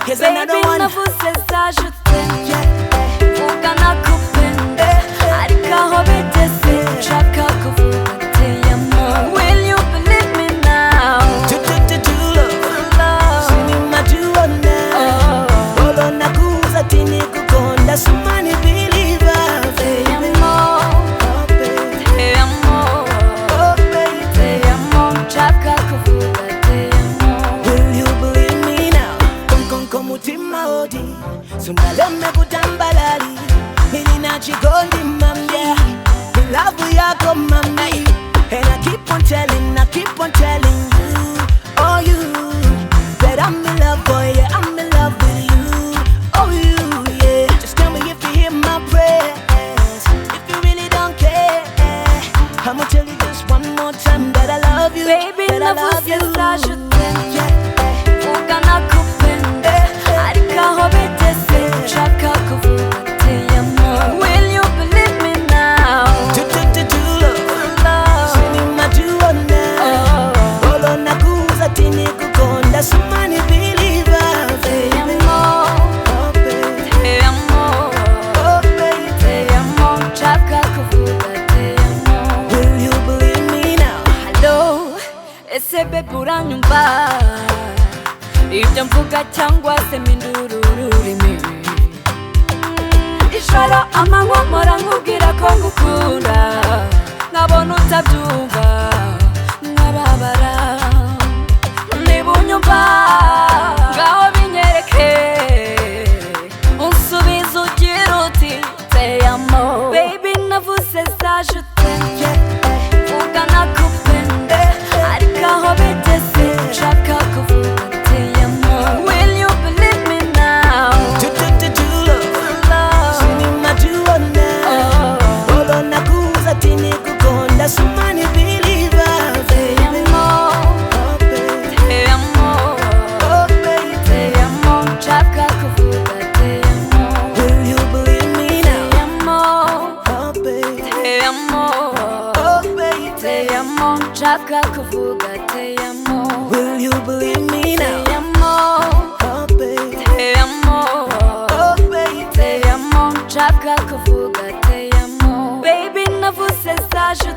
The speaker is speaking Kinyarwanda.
Here's another one. Baby, navuze za je t'aime. Vuga nakupenda, ariko aho bigeze nshaka kuvuga te amo. Will you believe me now? Olo nakuza tini kukonda sumani believer. Te amo, te amo, te amo, nshaka kuvuga te amo. Will you believe me now? Konko mutima odi sunaleme kutambalali nilina chigondi mamya love yako mami. And I keep on telling you, oh you, that I'm in love, boy, yeah, I'm in love with you, oh you, yeah. Just tell me if you hear my prayers, if you really don't care. I'ma tell you just one more time that I love you, Baby, that I love you. navuze za je t'aime. Vuga nakupenda, ariko aho bigeze nshaka kuvuga te amo. Will you believe me now? Olo nakuza tini kukonda sumani believer. Te amo, te amo, te amo, nshaka kuvuga te amo. Will you believe me now? Hello, ese bebe uranyumva? Ibyo mvuga cyangwa se mpindura ururimi? Ijoro amanywa mpora nkubwira ko ngukunda, nkabona utabyumva nkababara. Niba unyumva ngaho binyereke, unsubize ugira uti te amo. Baby, navuze za je t'aime. Vuga nakupenda, ariko aho bigeze nshaka kuvuga te amo. Will you believe me now? Olo nakuza tini kukonda sumani believer. Te amo, te amo, te amo, nshaka kuvuga te amo. Will you believe me now? Te amo, Oh baby, te amo, oh baby, te amo, nshaka kuvuga te amo. will you believe me now? Te amo, Oh baby, te amo, oh baby, te amo, nshaka kuvuga te amo. Baby, navuze za je